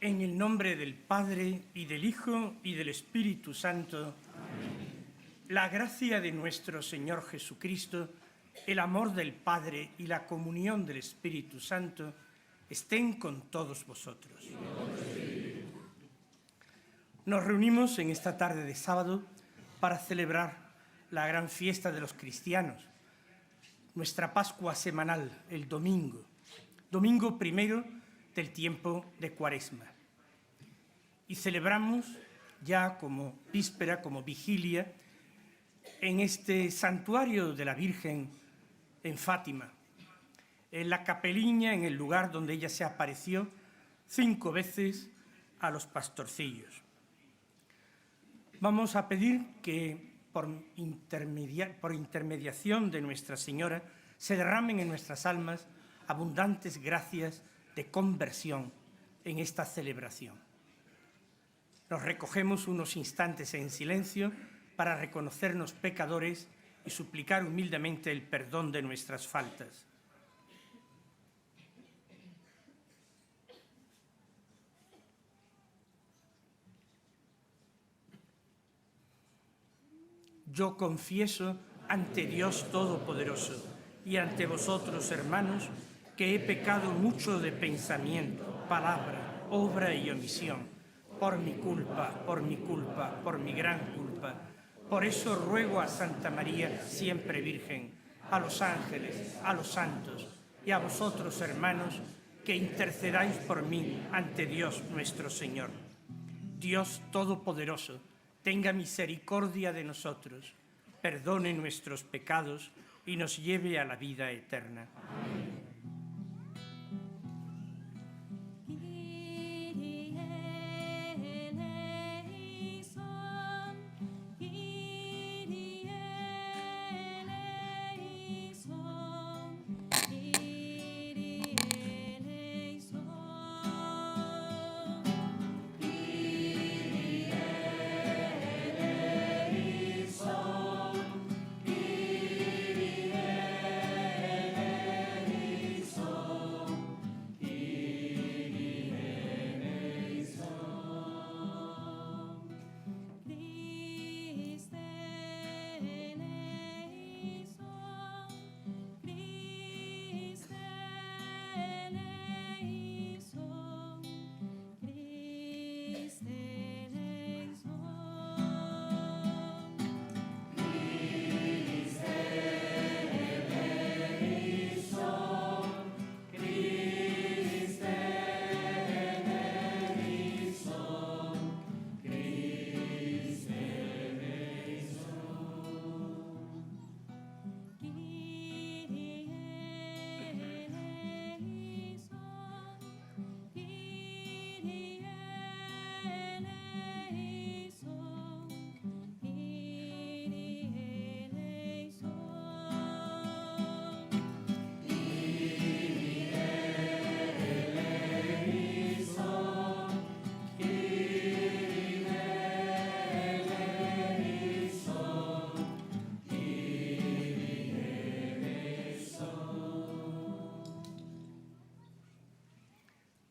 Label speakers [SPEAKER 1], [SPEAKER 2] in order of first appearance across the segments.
[SPEAKER 1] En el nombre del Padre, y del Hijo, y del Espíritu Santo. Amén. La gracia de nuestro Señor Jesucristo, el amor del Padre y la comunión del Espíritu Santo estén con todos vosotros. Nos reunimos en esta tarde de sábado para celebrar la gran fiesta de los cristianos, nuestra Pascua semanal, el domingo primero del tiempo de Cuaresma. Y celebramos ya como víspera, como vigilia, en este santuario de la Virgen en Fátima, en la capeliña, en el lugar donde ella se apareció 5 veces a los pastorcillos. Vamos a pedir que por intermediación de Nuestra Señora se derramen en nuestras almas abundantes gracias de conversión en esta celebración. Nos recogemos unos instantes en silencio para reconocernos pecadores y suplicar humildemente el perdón de nuestras faltas. Yo confieso ante Dios Todopoderoso y ante vosotros, hermanos, que he pecado mucho de pensamiento, palabra, obra y omisión, por mi culpa, por mi gran culpa. Por eso ruego a Santa María, siempre Virgen, a los ángeles, a los santos y a vosotros, hermanos, que intercedáis por mí ante Dios nuestro Señor. Dios Todopoderoso, tenga misericordia de nosotros, perdone nuestros pecados y nos lleve a la vida eterna. Amén.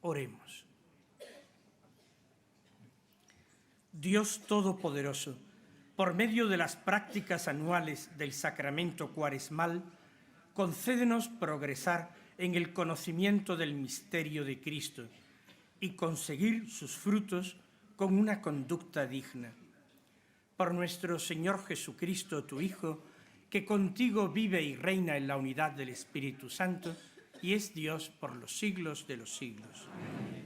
[SPEAKER 1] Oremos. Dios Todopoderoso, por medio de las prácticas anuales del sacramento cuaresmal, concédenos progresar en el conocimiento del misterio de Cristo y conseguir sus frutos con una conducta digna. Por nuestro Señor Jesucristo, tu Hijo, que contigo vive y reina en la unidad del Espíritu Santo, y es Dios por los siglos de los siglos. Amén.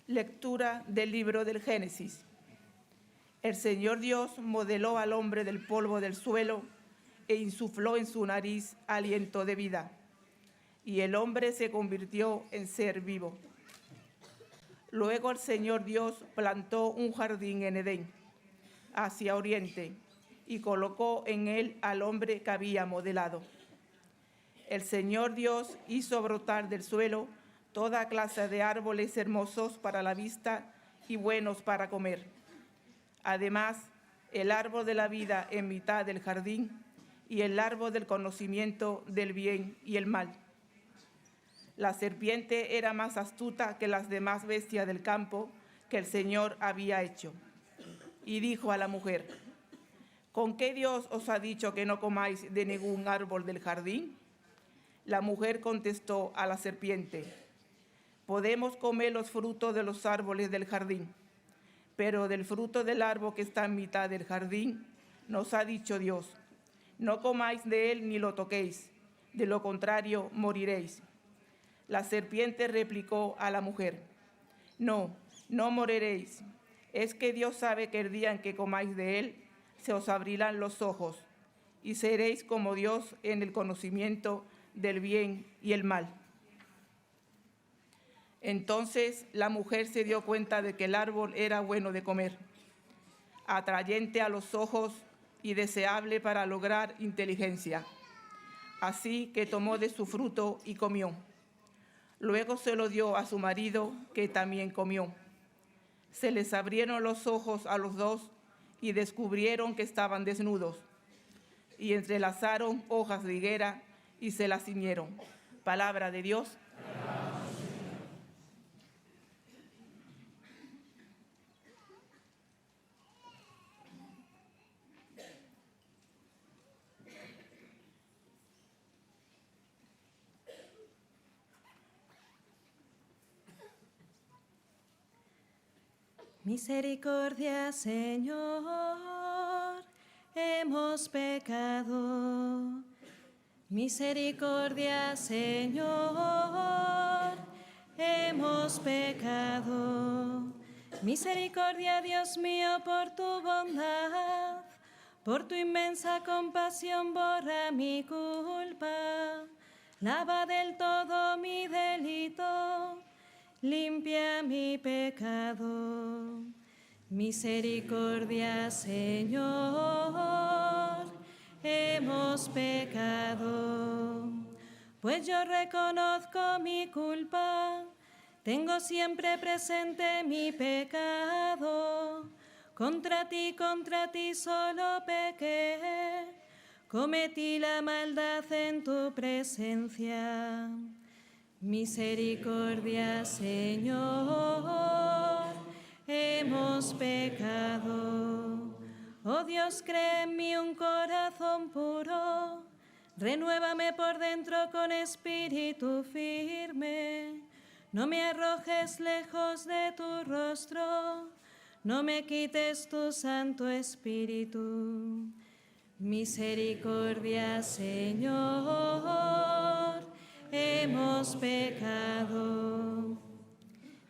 [SPEAKER 2] Lectura del libro del Génesis. El Señor Dios modeló al hombre del polvo del suelo e insufló en su nariz aliento de vida, y el hombre se convirtió en ser vivo. Luego el Señor Dios plantó un jardín en Edén, hacia oriente, y colocó en él al hombre que había modelado. El Señor Dios hizo brotar del suelo toda clase de árboles hermosos para la vista y buenos para comer. Además, el árbol de la vida en mitad del jardín y el árbol del conocimiento del bien y el mal. La serpiente era más astuta que las demás bestias del campo que el Señor había hecho. Y dijo a la mujer: ¿con qué Dios os ha dicho que no comáis de ningún árbol del jardín? La mujer contestó a la serpiente: podemos comer los frutos de los árboles del jardín, pero del fruto del árbol que está en mitad del jardín, nos ha dicho Dios: no comáis de él ni lo toquéis, de lo contrario moriréis. La serpiente replicó a la mujer: no, no moriréis. Es que Dios sabe que el día en que comáis de él, se os abrirán los ojos, y seréis como Dios en el conocimiento del bien y el mal. Entonces la mujer se dio cuenta de que el árbol era bueno de comer, atrayente a los ojos y deseable para lograr inteligencia. Así que tomó de su fruto y comió. Luego se lo dio a su marido, que también comió. Se les abrieron los ojos a los dos y descubrieron que estaban desnudos. Y entrelazaron hojas de higuera y se las ciñeron. Palabra de Dios.
[SPEAKER 3] Misericordia, Señor, hemos pecado. Misericordia, Señor, hemos pecado. Misericordia, Dios mío, por tu bondad, por tu inmensa compasión, borra mi culpa. Lava del todo mi delito, limpia mi pecado. Misericordia, Señor, hemos pecado. Pues yo reconozco mi culpa, tengo siempre presente mi pecado. Contra ti solo pequé, cometí la maldad en tu presencia. Misericordia, Señor, hemos pecado. Oh Dios, crea en mí un corazón puro, renuévame por dentro con espíritu firme. No me arrojes lejos de tu rostro, no me quites tu Santo Espíritu. Misericordia, Señor, hemos pecado.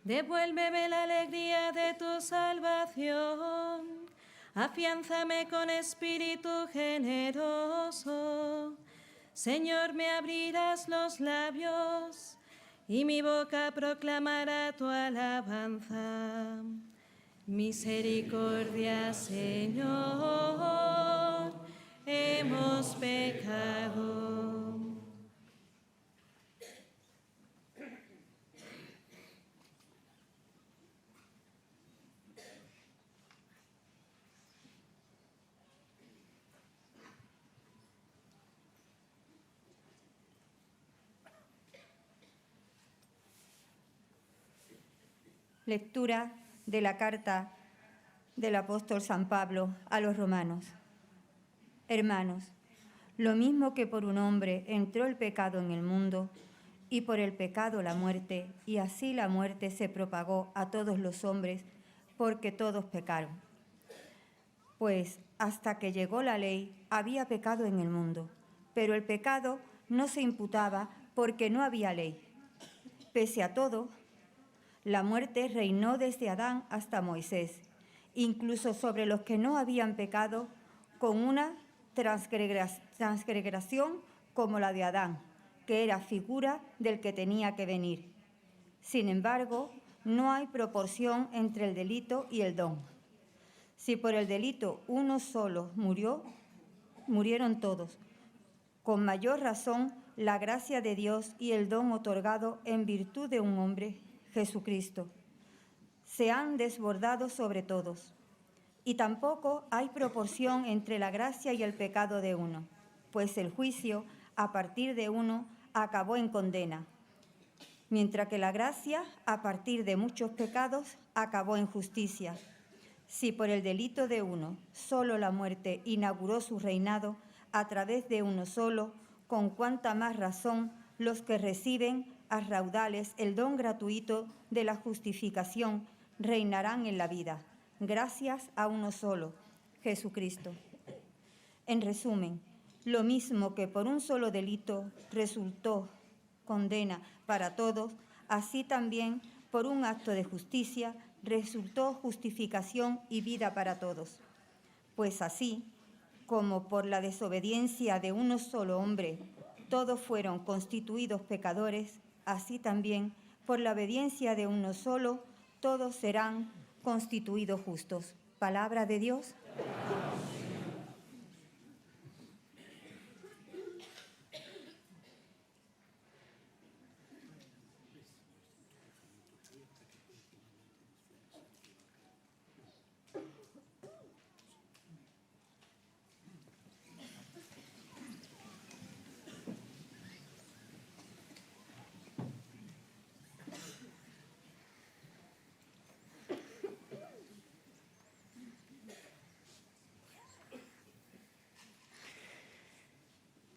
[SPEAKER 3] Devuélveme la alegría de tu salvación, afiánzame con espíritu generoso. Señor, me abrirás los labios y mi boca proclamará tu alabanza. Misericordia, Señor, hemos pecado.
[SPEAKER 4] Lectura de la carta del apóstol San Pablo a los romanos. Hermanos, lo mismo que por un hombre entró el pecado en el mundo, y por el pecado la muerte, y así la muerte se propagó a todos los hombres, porque todos pecaron. Pues hasta que llegó la ley había pecado en el mundo, pero el pecado no se imputaba porque no había ley. Pese a todo, la muerte reinó desde Adán hasta Moisés, incluso sobre los que no habían pecado, con una transgresión como la de Adán, que era figura del que tenía que venir. Sin embargo, no hay proporción entre el delito y el don. Si por el delito uno solo murió, murieron todos. Con mayor razón, la gracia de Dios y el don otorgado en virtud de un hombre, Jesucristo, se han desbordado sobre todos. Y tampoco hay proporción entre la gracia y el pecado de uno, pues el juicio, a partir de uno, acabó en condena, mientras que la gracia, a partir de muchos pecados, acabó en justicia. Si por el delito de uno solo la muerte inauguró su reinado a través de uno solo, con cuánta más razón los que reciben a raudales el don gratuito de la justificación reinarán en la vida, gracias a uno solo, Jesucristo. En resumen, lo mismo que por un solo delito resultó condena para todos, así también por un acto de justicia resultó justificación y vida para todos. Pues así como por la desobediencia de uno solo hombre todos fueron constituidos pecadores, así también por la obediencia de uno solo todos serán constituidos justos. Palabra de Dios.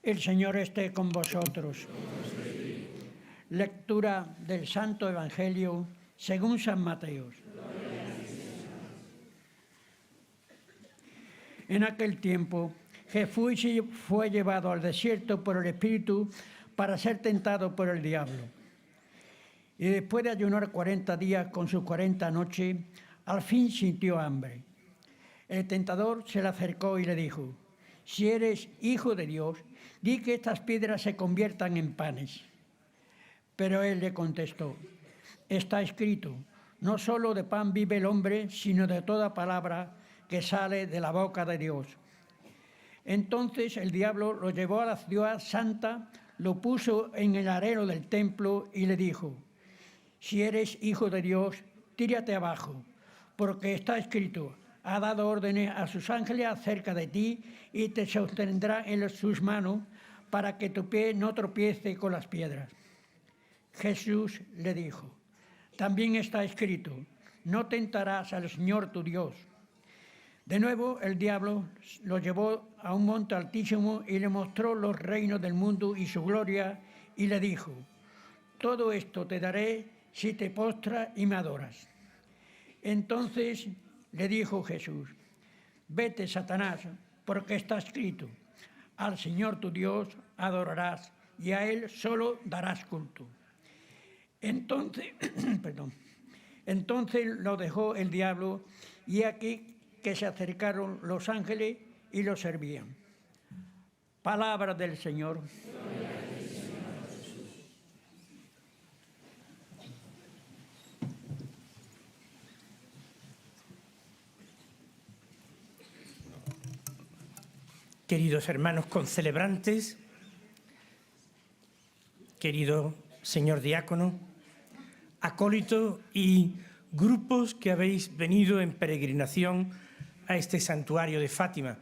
[SPEAKER 5] El Señor esté con vosotros. Lectura del Santo Evangelio según San Mateo. En aquel tiempo, Jesús fue llevado al desierto por el Espíritu para ser tentado por el diablo. Y después de ayunar 40 días con sus 40 noches, al fin sintió hambre. El tentador se le acercó y le dijo: si eres hijo de Dios, di que estas piedras se conviertan en panes. Pero él le contestó: está escrito, no solo de pan vive el hombre, sino de toda palabra que sale de la boca de Dios. Entonces el diablo lo llevó a la ciudad santa, lo puso en el alero del templo y le dijo: si eres hijo de Dios, tírate abajo, porque está escrito, ha dado órdenes a sus ángeles acerca de ti y te sostendrá en sus manos para que tu pie no tropiece con las piedras. Jesús le dijo: también está escrito, no tentarás al Señor tu Dios. De nuevo el diablo lo llevó a un monte altísimo y le mostró los reinos del mundo y su gloria y le dijo: todo esto te daré si te postras y me adoras. Entonces le dijo Jesús: vete, Satanás, porque está escrito, al Señor tu Dios adorarás y a Él solo darás culto. Entonces lo dejó el diablo y aquí que se acercaron los ángeles y lo servían. Palabra del Señor.
[SPEAKER 1] Queridos hermanos concelebrantes, querido señor diácono, acólito y grupos que habéis venido en peregrinación a este santuario de Fátima.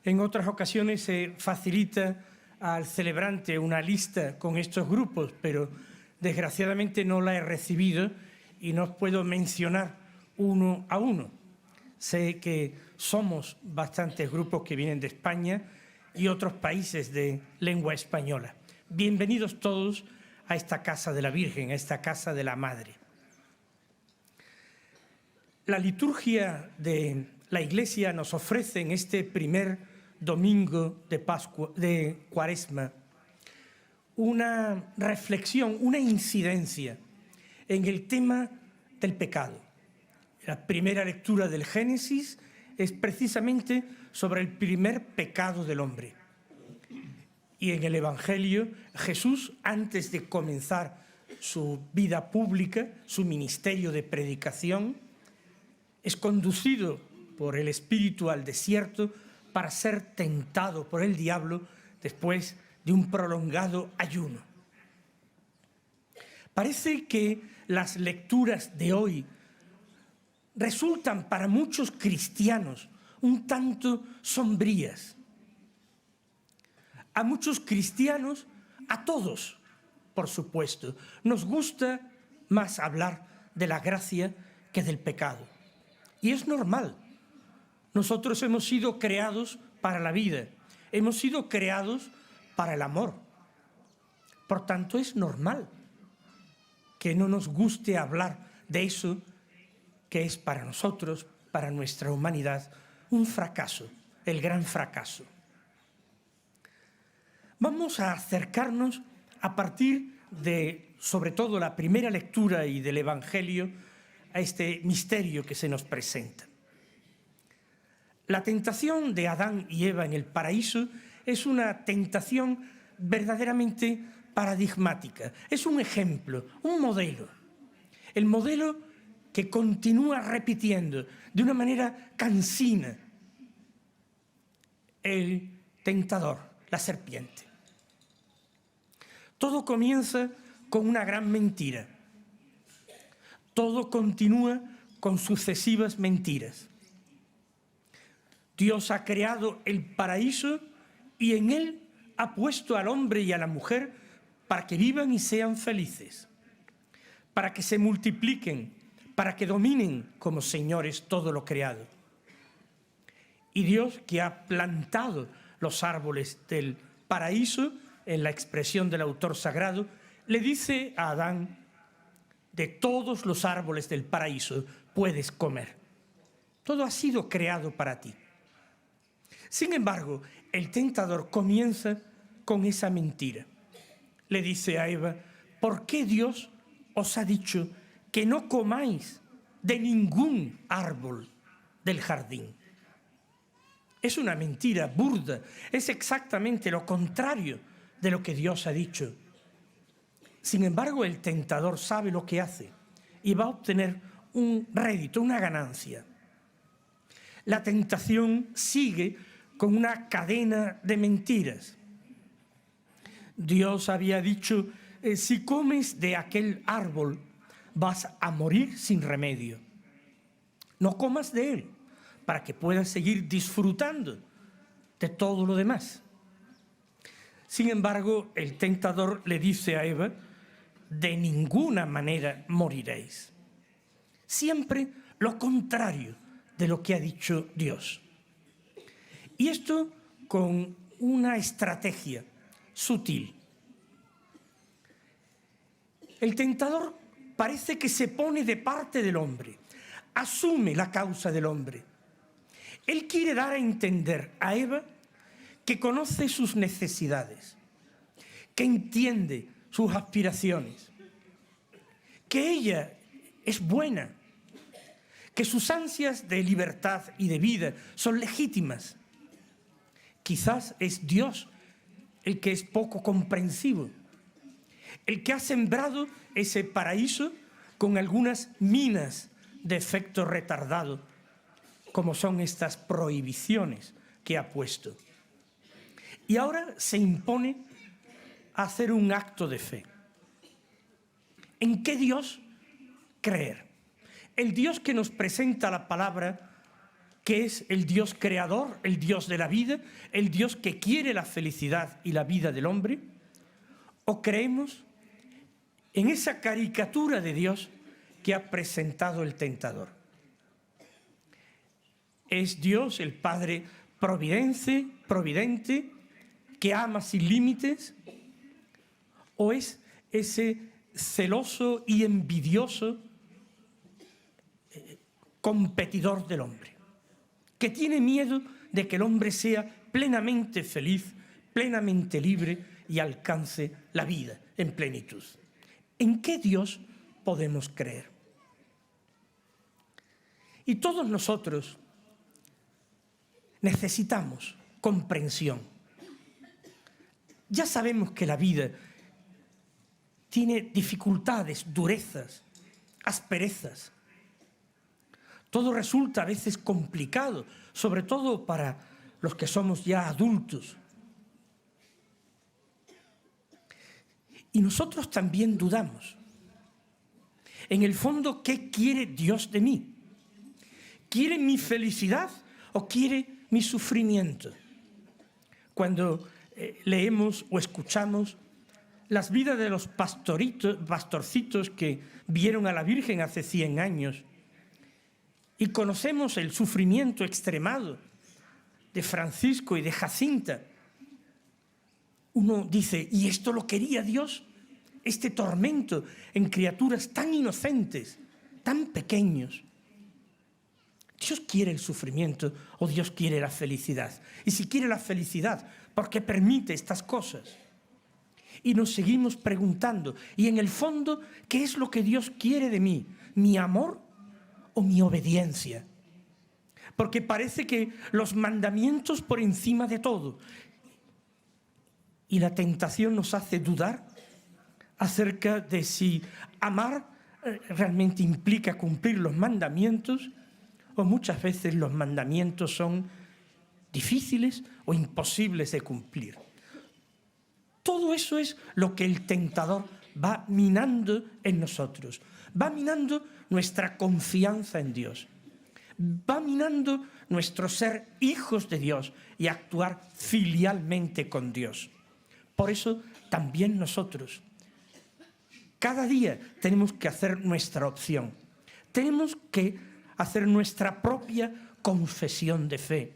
[SPEAKER 1] En otras ocasiones se facilita al celebrante una lista con estos grupos, pero desgraciadamente no la he recibido y no os puedo mencionar uno a uno. Sé que somos bastantes grupos que vienen de España y otros países de lengua española. Bienvenidos todos a esta casa de la Virgen, a esta casa de la Madre. La liturgia de la Iglesia nos ofrece en este primer domingo de Pascua, de Cuaresma, una reflexión, una incidencia en el tema del pecado. La primera lectura del Génesis es precisamente sobre el primer pecado del hombre. Y en el Evangelio, Jesús, antes de comenzar su vida pública, su ministerio de predicación, es conducido por el Espíritu al desierto para ser tentado por el diablo después de un prolongado ayuno. Parece que las lecturas de hoy resultan para muchos cristianos un tanto sombrías. A muchos cristianos, a todos, por supuesto, nos gusta más hablar de la gracia que del pecado. Y es normal. Nosotros hemos sido creados para la vida, hemos sido creados para el amor. Por tanto, es normal que no nos guste hablar de eso que es para nosotros, para nuestra humanidad, un fracaso, el gran fracaso. Vamos a acercarnos a partir de, sobre todo, la primera lectura y del Evangelio, a este misterio que se nos presenta. La tentación de Adán y Eva en el paraíso es una tentación verdaderamente paradigmática. Es un ejemplo, un modelo. El modelo que continúa repitiendo de una manera cansina el tentador, la serpiente. Todo comienza con una gran mentira. Todo continúa con sucesivas mentiras. Dios ha creado el paraíso y en él ha puesto al hombre y a la mujer para que vivan y sean felices, para que se multipliquen, para que dominen como señores todo lo creado. Y Dios, que ha plantado los árboles del paraíso, en la expresión del autor sagrado, le dice a Adán: de todos los árboles del paraíso puedes comer. Todo ha sido creado para ti. Sin embargo, el tentador comienza con esa mentira. Le dice a Eva: ¿por qué Dios os ha dicho que no comáis de ningún árbol del jardín? Es una mentira burda, es exactamente lo contrario de lo que Dios ha dicho. Sin embargo, el tentador sabe lo que hace y va a obtener un rédito, una ganancia. La tentación sigue con una cadena de mentiras. Dios había dicho: si comes de aquel árbol vas a morir sin remedio. No comas de él para que puedas seguir disfrutando de todo lo demás. Sin embargo, el tentador le dice a Eva: de ninguna manera moriréis. Siempre lo contrario de lo que ha dicho Dios. Y esto con una estrategia sutil. El tentador parece que se pone de parte del hombre, asume la causa del hombre. Él quiere dar a entender a Eva que conoce sus necesidades, que entiende sus aspiraciones, que ella es buena, que sus ansias de libertad y de vida son legítimas. Quizás es Dios el que es poco comprensivo, el que ha sembrado ese paraíso con algunas minas de efecto retardado, como son estas prohibiciones que ha puesto. Y ahora se impone a hacer un acto de fe. ¿En qué Dios creer? El Dios que nos presenta la palabra, que es el Dios creador, el Dios de la vida, el Dios que quiere la felicidad y la vida del hombre, ¿o creemos en esa caricatura de Dios que ha presentado el tentador? ¿Es Dios el Padre providente, que ama sin límites? ¿O es ese celoso y envidioso competidor del hombre, que tiene miedo de que el hombre sea plenamente feliz, plenamente libre y alcance la vida en plenitud? ¿En qué Dios podemos creer? Y todos nosotros necesitamos comprensión. Ya sabemos que la vida tiene dificultades, durezas, asperezas. Todo resulta a veces complicado, sobre todo para los que somos ya adultos. Y nosotros también dudamos. En el fondo, ¿qué quiere Dios de mí? ¿Quiere mi felicidad o quiere mi sufrimiento? Cuando leemos o escuchamos las vidas de los pastorcitos que vieron a la Virgen hace 100 años y conocemos el sufrimiento extremado de Francisco y de Jacinta, uno dice, ¿y esto lo quería Dios? Este tormento en criaturas tan inocentes, tan pequeños. ¿Dios quiere el sufrimiento o Dios quiere la felicidad? Y si quiere la felicidad, ¿por qué permite estas cosas? Y nos seguimos preguntando, y en el fondo, ¿qué es lo que Dios quiere de mí? ¿Mi amor o mi obediencia? Porque parece que los mandamientos por encima de todo. Y la tentación nos hace dudar acerca de si amar realmente implica cumplir los mandamientos, o muchas veces los mandamientos son difíciles o imposibles de cumplir. Todo eso es lo que el tentador va minando en nosotros, va minando nuestra confianza en Dios, va minando nuestro ser hijos de Dios y actuar filialmente con Dios. Por eso también nosotros, cada día tenemos que hacer nuestra opción, tenemos que hacer nuestra propia confesión de fe.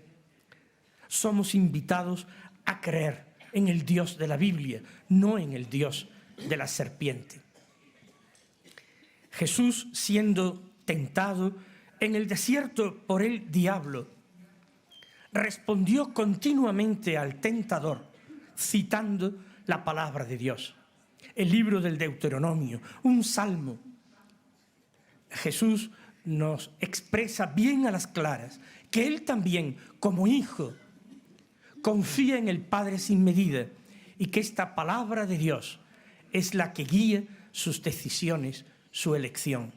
[SPEAKER 1] Somos invitados a creer en el Dios de la Biblia, no en el Dios de la serpiente. Jesús, siendo tentado en el desierto por el diablo, respondió continuamente al tentador, citando la palabra de Dios, el libro del Deuteronomio, un salmo. Jesús nos expresa bien a las claras que Él también, como hijo, confía en el Padre sin medida y que esta palabra de Dios es la que guía sus decisiones, su elección.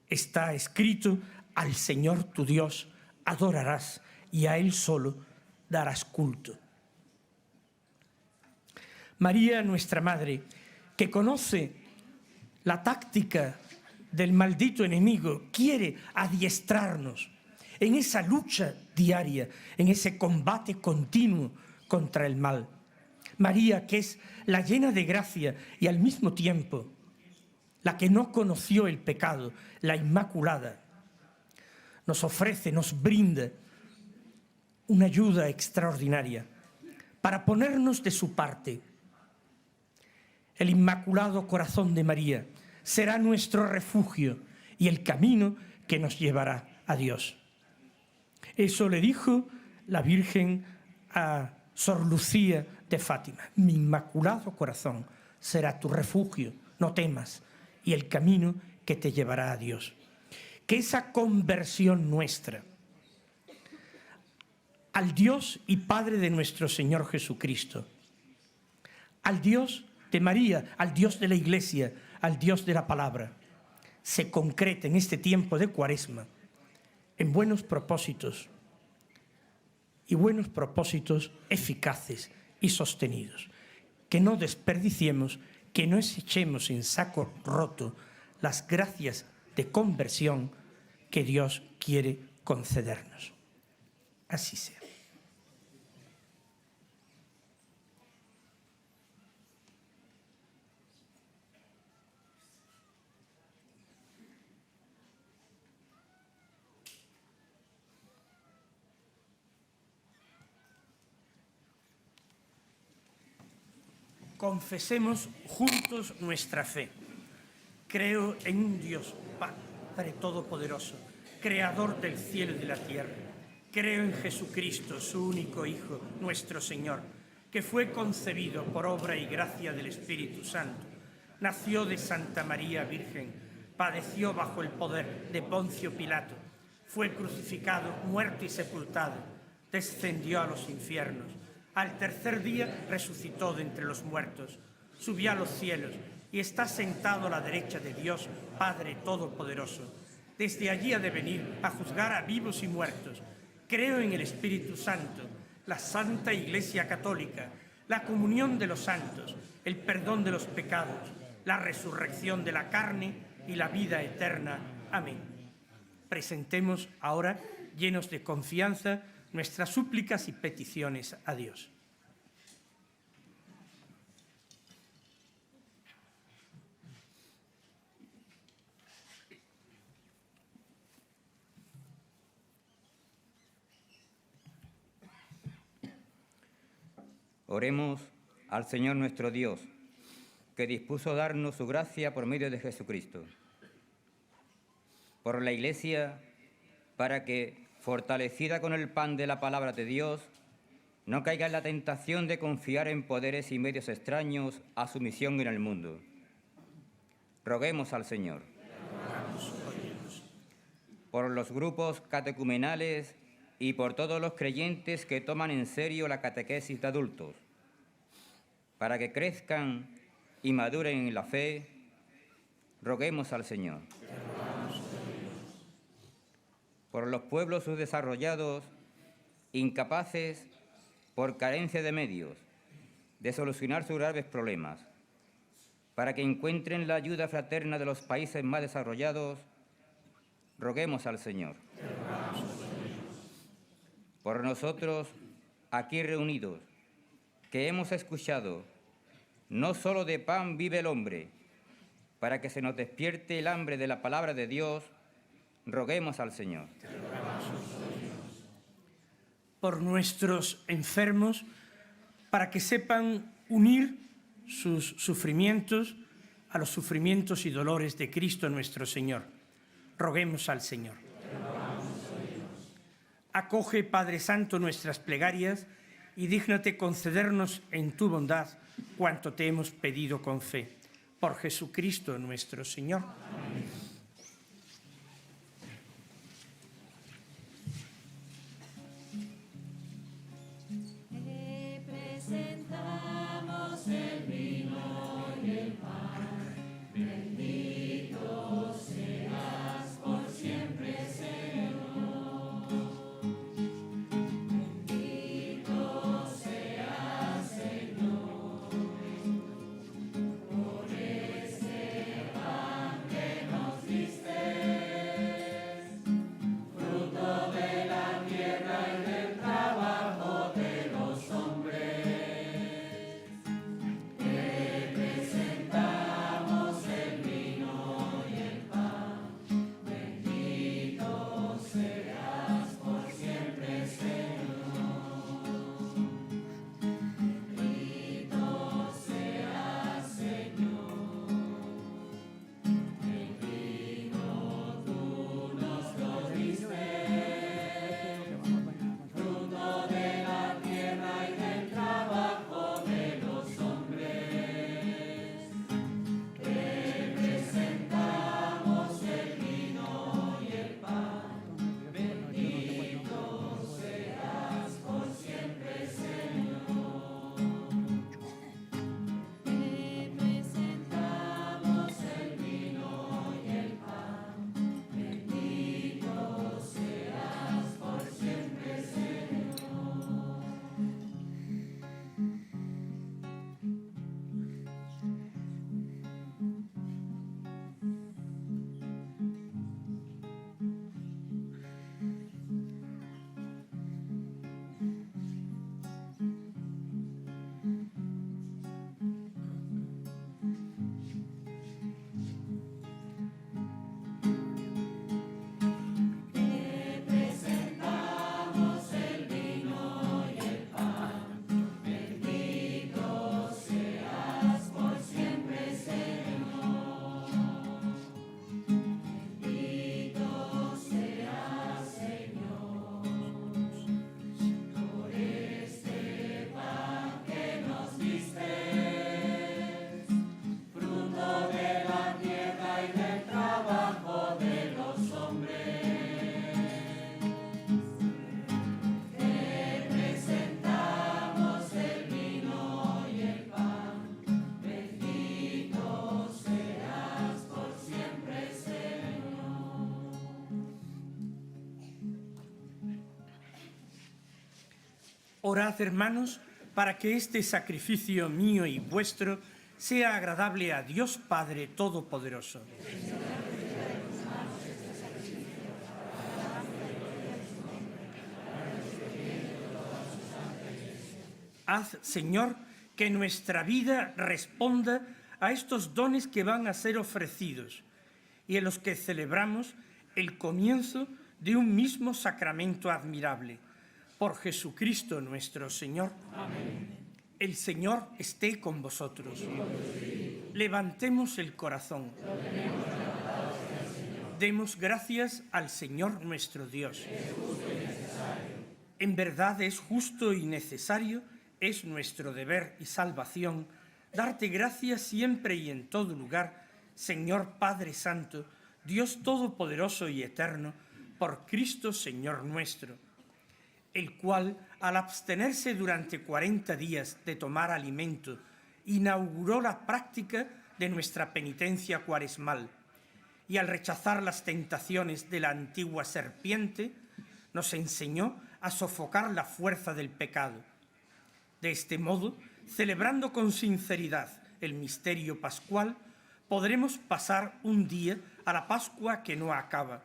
[SPEAKER 1] Está escrito, al Señor tu Dios adorarás y a Él solo darás culto. María, nuestra Madre, que conoce la táctica del maldito enemigo, quiere adiestrarnos en esa lucha diaria, en ese combate continuo contra el mal. María, que es la llena de gracia y al mismo tiempo la que no conoció el pecado, la Inmaculada, nos ofrece, nos brinda una ayuda extraordinaria para ponernos de su parte. El Inmaculado Corazón de María será nuestro refugio y el camino que nos llevará a Dios. Eso le dijo la Virgen a Sor Lucía de Fátima. Mi Inmaculado Corazón será tu refugio, no temas, y el camino que te llevará a Dios. Que esa conversión nuestra al Dios y Padre de nuestro Señor Jesucristo, al Dios de María, al Dios de la Iglesia, al Dios de la palabra, se concreta en este tiempo de Cuaresma en buenos propósitos y buenos propósitos eficaces y sostenidos. Que no desperdiciemos, que no echemos en saco roto las gracias de conversión que Dios quiere concedernos. Así sea. Confesemos juntos nuestra fe. Creo en un Dios, Padre Todopoderoso, Creador del cielo y de la tierra. Creo en Jesucristo, su único Hijo, nuestro Señor, que fue concebido por obra y gracia del Espíritu Santo. Nació de Santa María Virgen, padeció bajo el poder de Poncio Pilato, fue crucificado, muerto y sepultado, descendió a los infiernos. Al tercer día resucitó de entre los muertos, subió a los cielos y está sentado a la derecha de Dios, Padre Todopoderoso. Desde allí ha de venir a juzgar a vivos y muertos. Creo en el Espíritu Santo, la Santa Iglesia Católica, la comunión de los santos, el perdón de los pecados, la resurrección de la carne y la vida eterna. Amén. Presentemos ahora, llenos de confianza, nuestras súplicas y peticiones a Dios.
[SPEAKER 6] Oremos al Señor nuestro Dios, que dispuso darnos su gracia por medio de Jesucristo. Por la Iglesia, para que, fortalecida con el pan de la palabra de Dios, no caiga en la tentación de confiar en poderes y medios extraños a su misión en el mundo. Roguemos al Señor. Por los grupos catecumenales y por todos los creyentes que toman en serio la catequesis de adultos, para que crezcan y maduren en la fe, roguemos al Señor. Por los pueblos subdesarrollados, incapaces, por carencia de medios, de solucionar sus graves problemas, para que encuentren la ayuda fraterna de los países más desarrollados, roguemos al Señor. Por nosotros, aquí reunidos, que hemos escuchado, no solo de pan vive el hombre, para que se nos despierte el hambre de la palabra de Dios, roguemos al Señor.
[SPEAKER 1] Por nuestros enfermos, para que sepan unir sus sufrimientos a los sufrimientos y dolores de Cristo nuestro Señor, roguemos al Señor. Acoge, Padre Santo, nuestras plegarias y dígnate concedernos en tu bondad cuanto te hemos pedido con fe. Por Jesucristo nuestro Señor. Amén. Orad, hermanos, para que este sacrificio mío y vuestro sea agradable a Dios Padre Todopoderoso. Haz, Señor, que nuestra vida responda a estos dones que van a ser ofrecidos y en los que celebramos el comienzo de un mismo sacramento admirable. Por Jesucristo nuestro Señor. Amén. El Señor esté con vosotros. Levantemos el corazón. Demos gracias al Señor nuestro Dios. En verdad es justo y necesario, es nuestro deber y salvación, darte gracias siempre y en todo lugar, Señor Padre Santo, Dios Todopoderoso y Eterno, por Cristo Señor nuestro, el cual, al abstenerse durante 40 días de tomar alimento, inauguró la práctica de nuestra penitencia cuaresmal, y al rechazar las tentaciones de la antigua serpiente, nos enseñó a sofocar la fuerza del pecado. De este modo, celebrando con sinceridad el misterio pascual, podremos pasar un día a la Pascua que no acaba.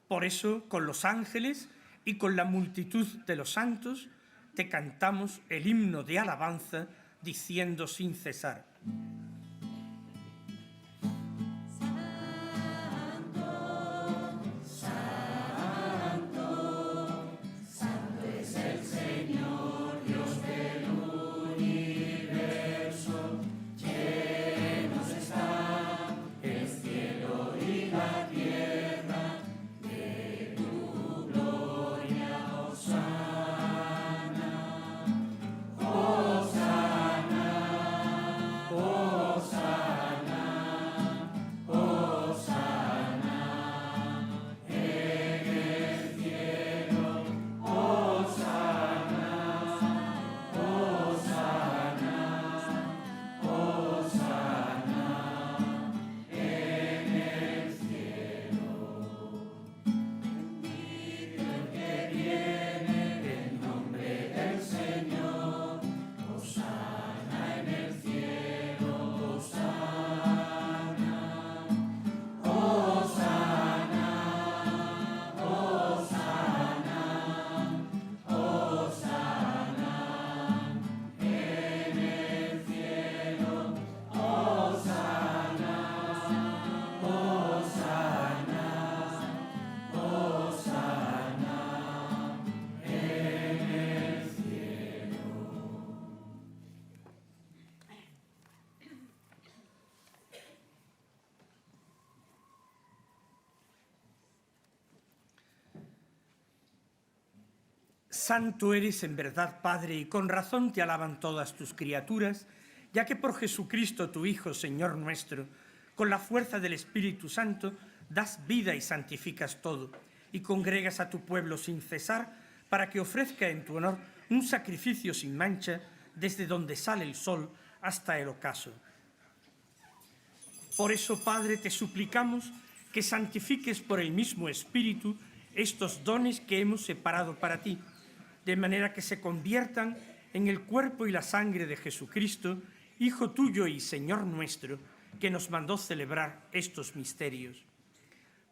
[SPEAKER 1] Por eso, con los ángeles y con la multitud de los santos, te cantamos el himno de alabanza, diciendo sin cesar: Santo eres en verdad, Padre, y con razón te alaban todas tus criaturas, ya que por Jesucristo, tu Hijo, Señor nuestro, con la fuerza del Espíritu Santo, das vida y santificas todo, y congregas a tu pueblo sin cesar, para que ofrezca en tu honor un sacrificio sin mancha, desde donde sale el sol hasta el ocaso. Por eso, Padre, te suplicamos que santifiques por el mismo Espíritu estos dones que hemos separado para ti, de manera que se conviertan en el cuerpo y la sangre de Jesucristo, Hijo tuyo y Señor nuestro, que nos mandó celebrar estos misterios.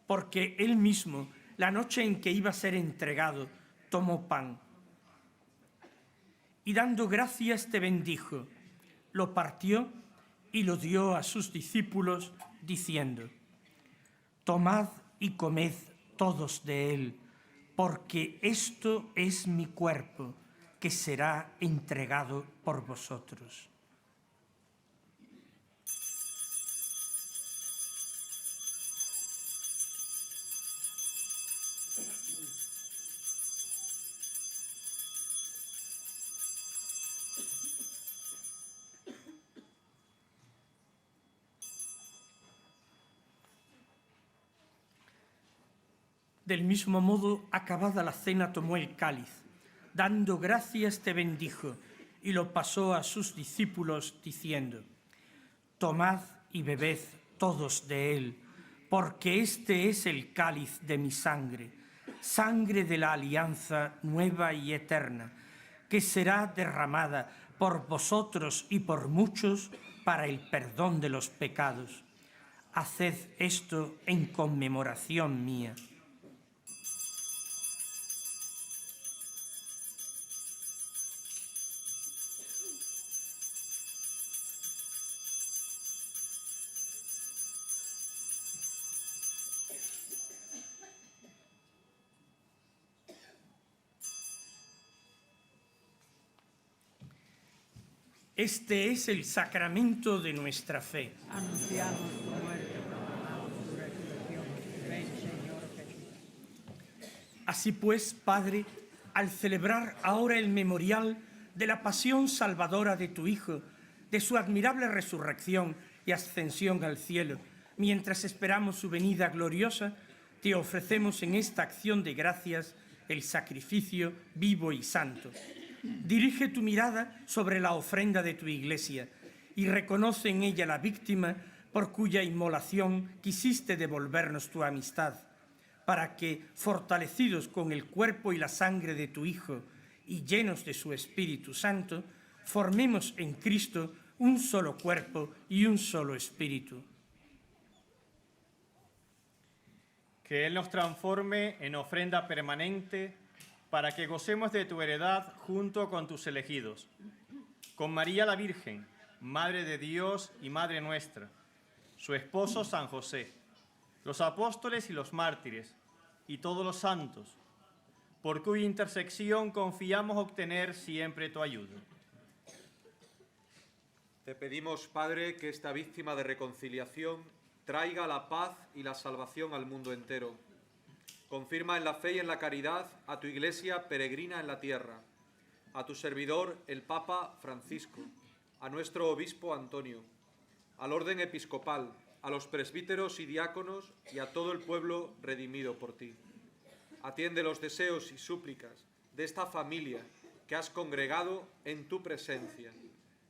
[SPEAKER 1] Porque Él mismo, la noche en que iba a ser entregado, tomó pan y dando gracias te bendijo, lo partió y lo dio a sus discípulos, diciendo: tomad y comed todos de él, porque esto es mi cuerpo, que será entregado por vosotros. Del mismo modo, acabada la cena, tomó el cáliz, dando gracias te bendijo, y lo pasó a sus discípulos, diciendo: tomad y bebed todos de él, porque este es el cáliz de mi sangre, sangre de la alianza nueva y eterna, que será derramada por vosotros y por muchos para el perdón de los pecados. Haced esto en conmemoración mía. Este es el sacramento de nuestra fe.
[SPEAKER 5] Anunciamos tu muerte, proclamamos tu resurrección. Ven, Señor Jesús.
[SPEAKER 1] Así pues, Padre, al celebrar ahora el memorial de la pasión salvadora de tu Hijo, de su admirable resurrección y ascensión al cielo, mientras esperamos su venida gloriosa, te ofrecemos en esta acción de gracias el sacrificio vivo y santo. Dirige tu mirada sobre la ofrenda de tu Iglesia y reconoce en ella la víctima por cuya inmolación quisiste devolvernos tu amistad, para que, fortalecidos con el cuerpo y la sangre de tu Hijo y llenos de su Espíritu Santo, formemos en Cristo un solo cuerpo y un solo espíritu.
[SPEAKER 7] Que Él nos transforme en ofrenda permanente para que gocemos de tu heredad junto con tus elegidos. Con María la Virgen, Madre de Dios y Madre nuestra, su esposo San José, los apóstoles y los mártires, y todos los santos, por cuya intersección confiamos obtener siempre tu ayuda.
[SPEAKER 8] Te pedimos, Padre, que esta víctima de reconciliación traiga la paz y la salvación al mundo entero. Confirma en la fe y en la caridad a tu Iglesia peregrina en la tierra, a tu servidor, el Papa Francisco, a nuestro obispo Antonio, al orden episcopal, a los presbíteros y diáconos y a todo el pueblo redimido por ti. Atiende los deseos y súplicas de esta familia que has congregado en tu presencia,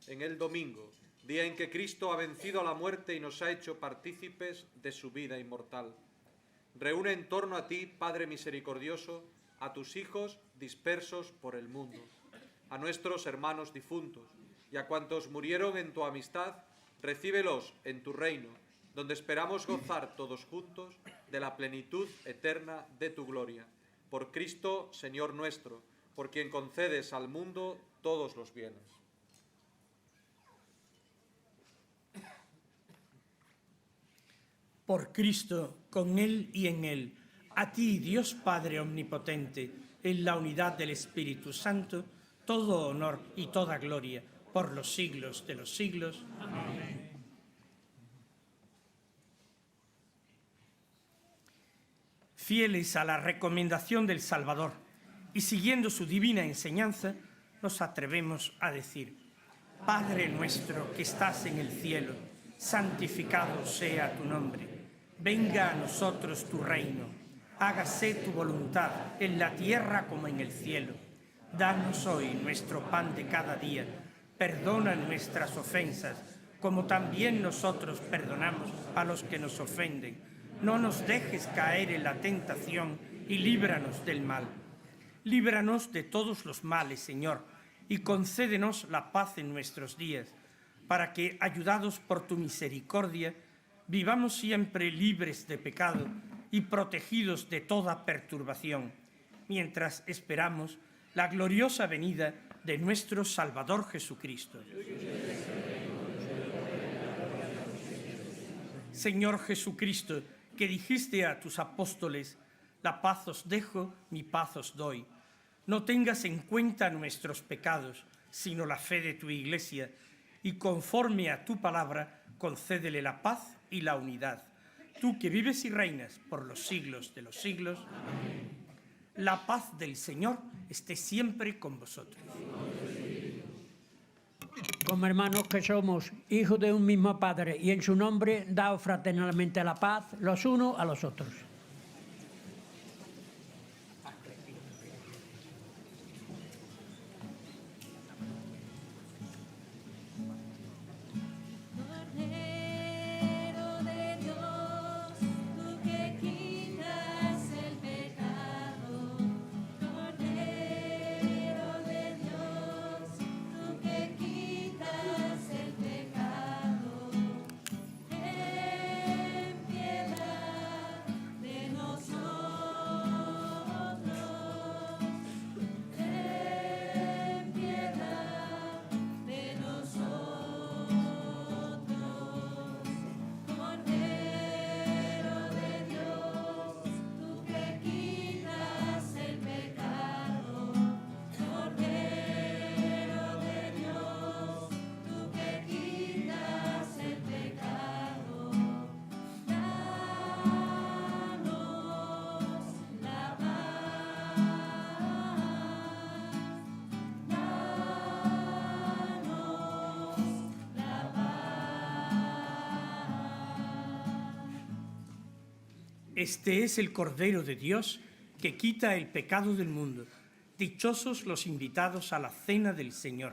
[SPEAKER 8] en el domingo, día en que Cristo ha vencido a la muerte y nos ha hecho partícipes de su vida inmortal. Reúne en torno a ti, Padre misericordioso, a tus hijos dispersos por el mundo, a nuestros hermanos difuntos y a cuantos murieron en tu amistad, recíbelos en tu reino, donde esperamos gozar todos juntos de la plenitud eterna de tu gloria. Por Cristo, Señor nuestro, por quien concedes al mundo todos los bienes.
[SPEAKER 1] Por Cristo, con Él y en Él, a ti, Dios Padre Omnipotente, en la unidad del Espíritu Santo, todo honor y toda gloria, por los siglos de los siglos. Amén. Fieles a la recomendación del Salvador y siguiendo su divina enseñanza, nos atrevemos a decir: Padre nuestro que estás en el cielo, santificado sea tu nombre. Venga a nosotros tu reino. Hágase tu voluntad en la tierra como en el cielo. Danos hoy nuestro pan de cada día. Perdona nuestras ofensas, como también nosotros perdonamos a los que nos ofenden. No nos dejes caer en la tentación y líbranos del mal. Líbranos de todos los males, Señor, y concédenos la paz en nuestros días, para que, ayudados por tu misericordia, vivamos siempre libres de pecado y protegidos de toda perturbación, mientras esperamos la gloriosa venida de nuestro Salvador Jesucristo. Señor Jesucristo, que dijiste a tus apóstoles: la paz os dejo, mi paz os doy. No tengas en cuenta nuestros pecados, sino la fe de tu Iglesia, y conforme a tu palabra, concédele la paz y la unidad. Tú que vives y reinas por los siglos de los siglos. Amén. La paz del Señor esté siempre con vosotros.
[SPEAKER 5] Como hermanos que somos, hijos de un mismo Padre, y en su nombre, daos fraternalmente la paz los unos a los otros.
[SPEAKER 1] Este es el Cordero de Dios que quita el pecado del mundo. Dichosos los invitados a la cena del Señor.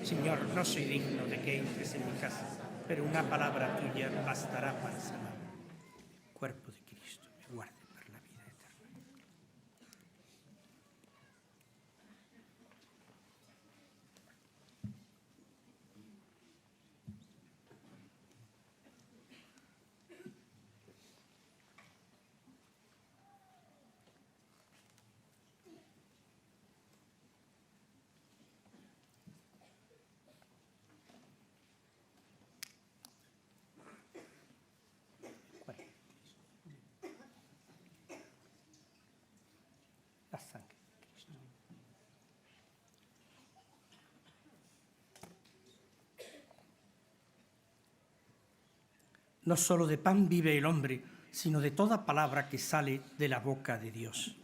[SPEAKER 1] Señor, no soy digno de que entres en mi casa, pero una palabra tuya bastará para sanar. Cuerpo de Cristo, me guarde para la vida eterna. La sangre de Cristo. No solo de pan vive el hombre, sino de toda palabra que sale de la boca de Dios.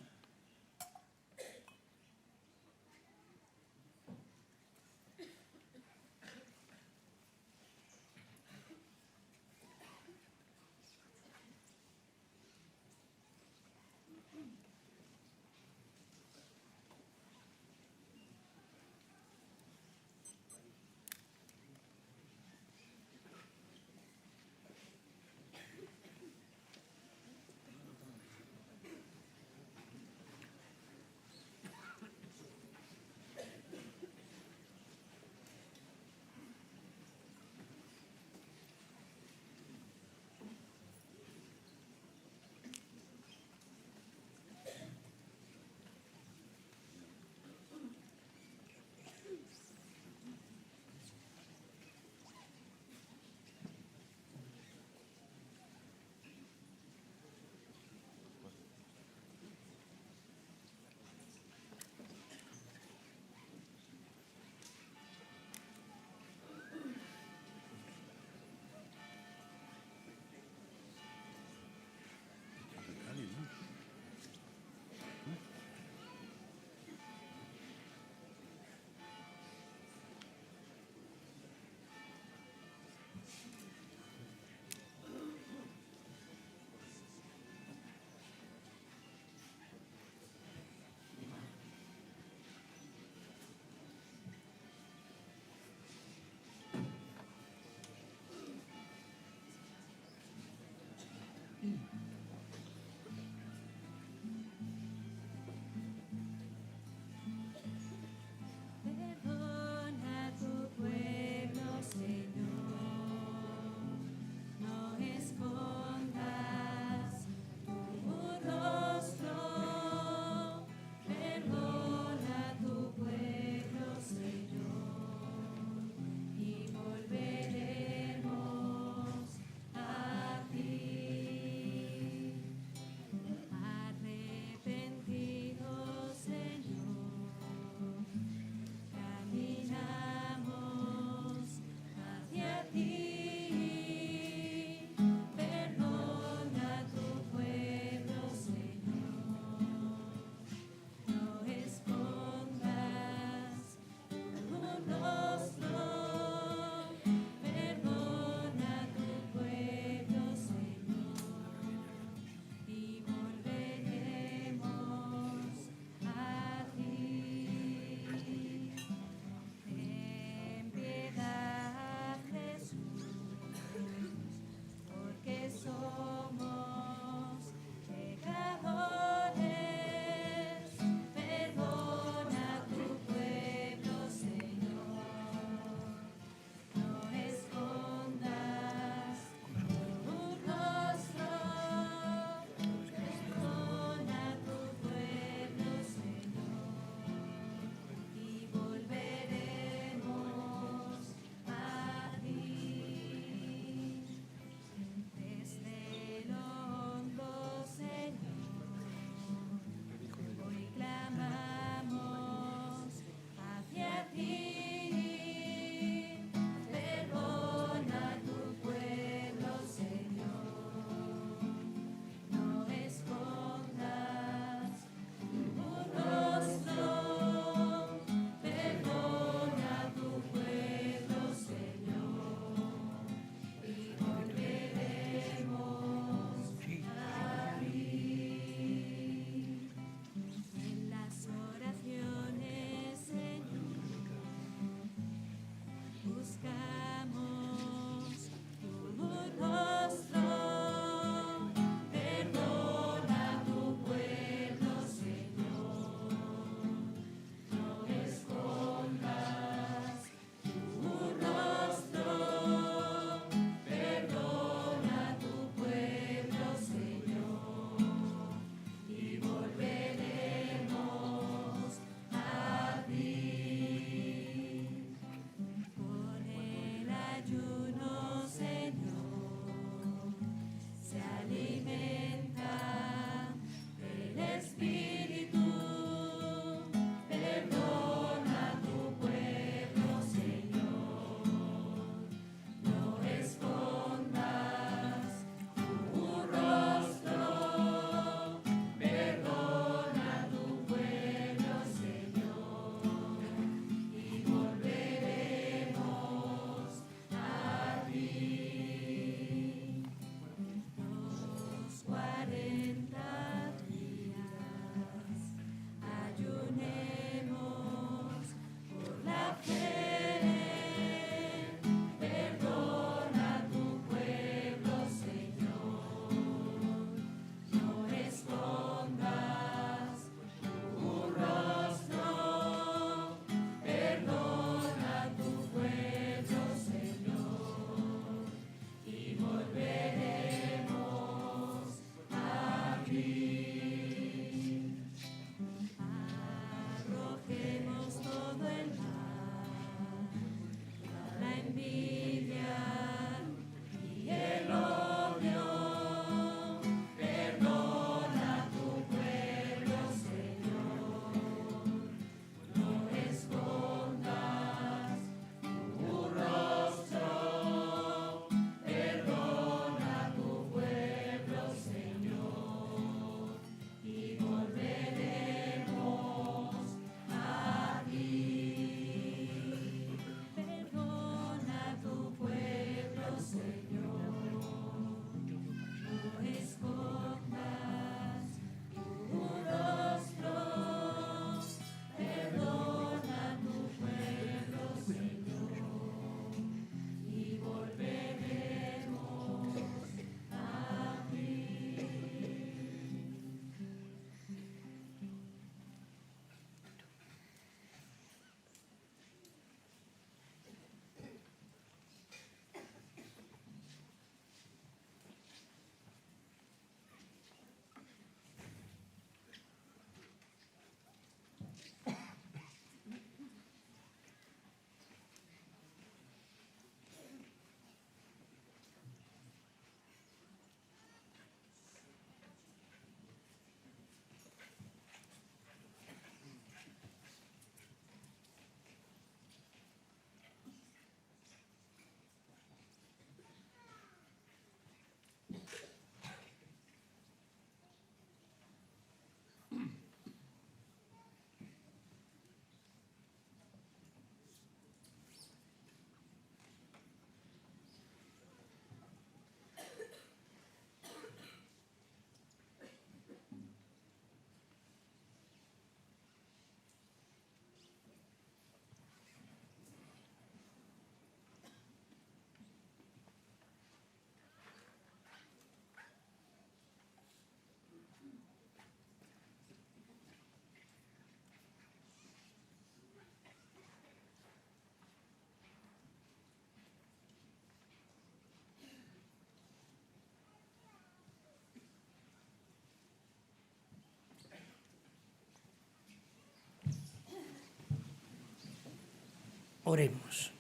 [SPEAKER 1] Oremos.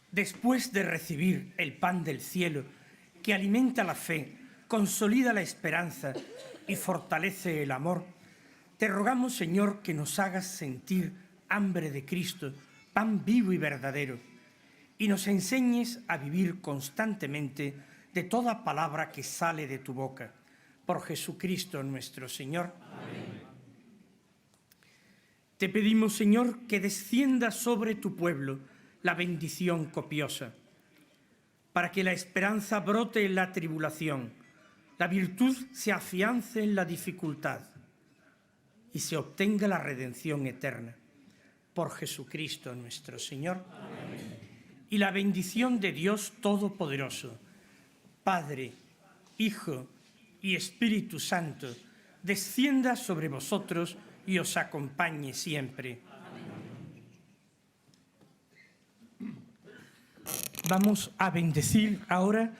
[SPEAKER 1] Después de recibir el pan del cielo, que alimenta la fe, consolida la esperanza y fortalece el amor, te rogamos, Señor, que nos hagas sentir hambre de Cristo, pan vivo y verdadero, y nos enseñes a vivir constantemente de toda palabra que sale de tu boca. Por Jesucristo nuestro Señor. Amén. Te pedimos, Señor, que descienda sobre tu pueblo la bendición copiosa, para que la esperanza brote en la tribulación, la virtud se afiance en la dificultad y se obtenga la redención eterna. Por Jesucristo nuestro Señor. Amén. Y la bendición de Dios Todopoderoso, Padre, Hijo y Espíritu Santo, descienda sobre vosotros y os acompañe siempre. Vamos a bendecir ahora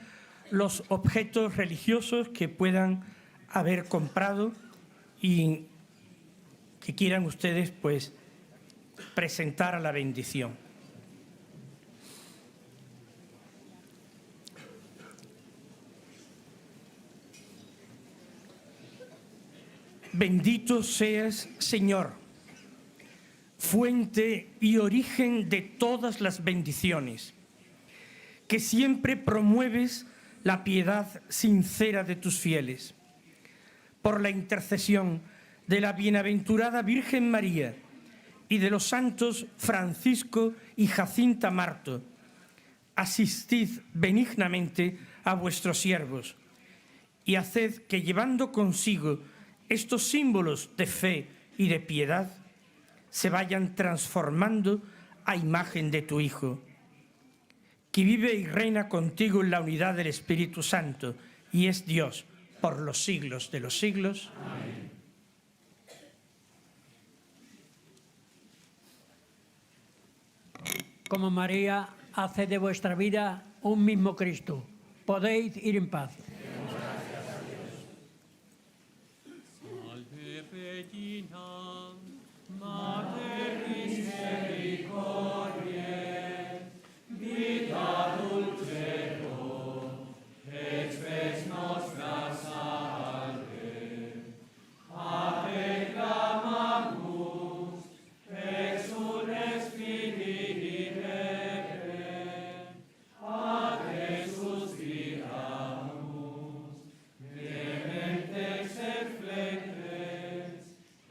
[SPEAKER 1] los objetos religiosos que puedan haber comprado y que quieran ustedes pues presentar a la bendición. Bendito seas, Señor, fuente y origen de todas las bendiciones, que siempre promueves la piedad sincera de tus fieles. Por la intercesión de la bienaventurada Virgen María y de los santos Francisco y Jacinta Marto, asistid benignamente a vuestros siervos y haced que, llevando consigo estos símbolos de fe y de piedad, se vayan transformando a imagen de tu Hijo, que vive y reina contigo en la unidad del Espíritu Santo y es Dios por los siglos de los siglos. Amén.
[SPEAKER 5] Como María, haced de vuestra vida un mismo Cristo. Podéis ir en paz.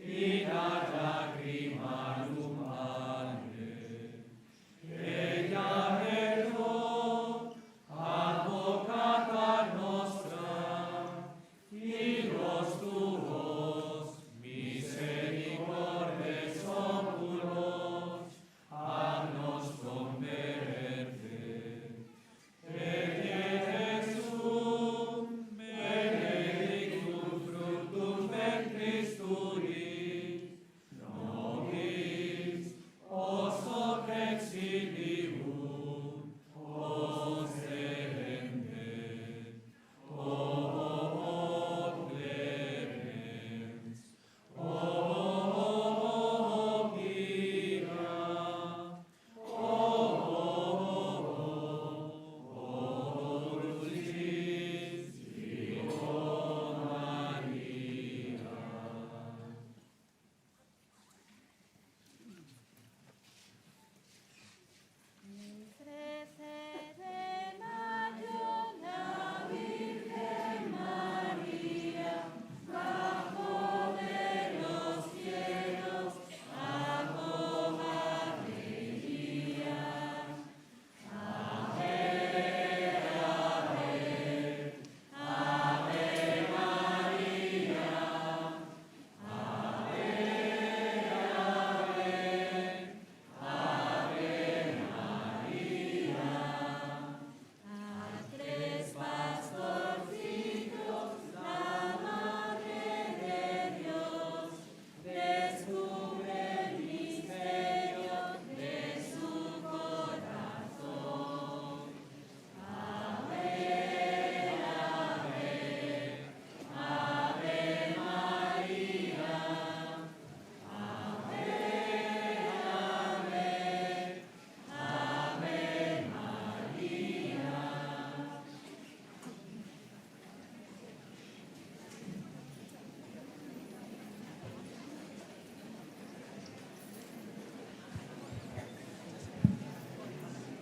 [SPEAKER 9] Yeah.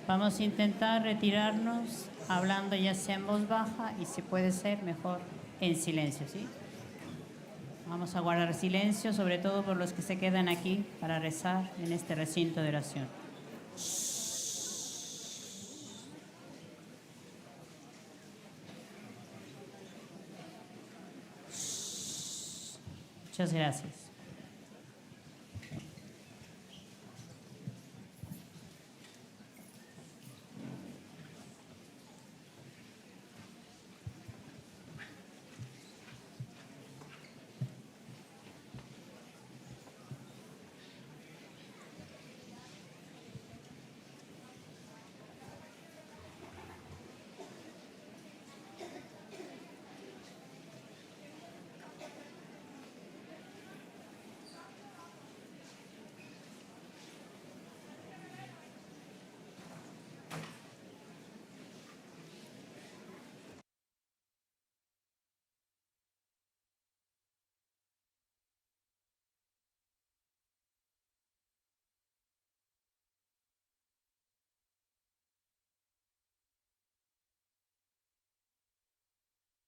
[SPEAKER 9] Vamos a intentar retirarnos hablando ya sea en voz baja y si puede ser mejor en silencio, ¿sí? Vamos a guardar silencio, sobre todo por los que se quedan aquí para rezar en este recinto de oración. Muchas gracias.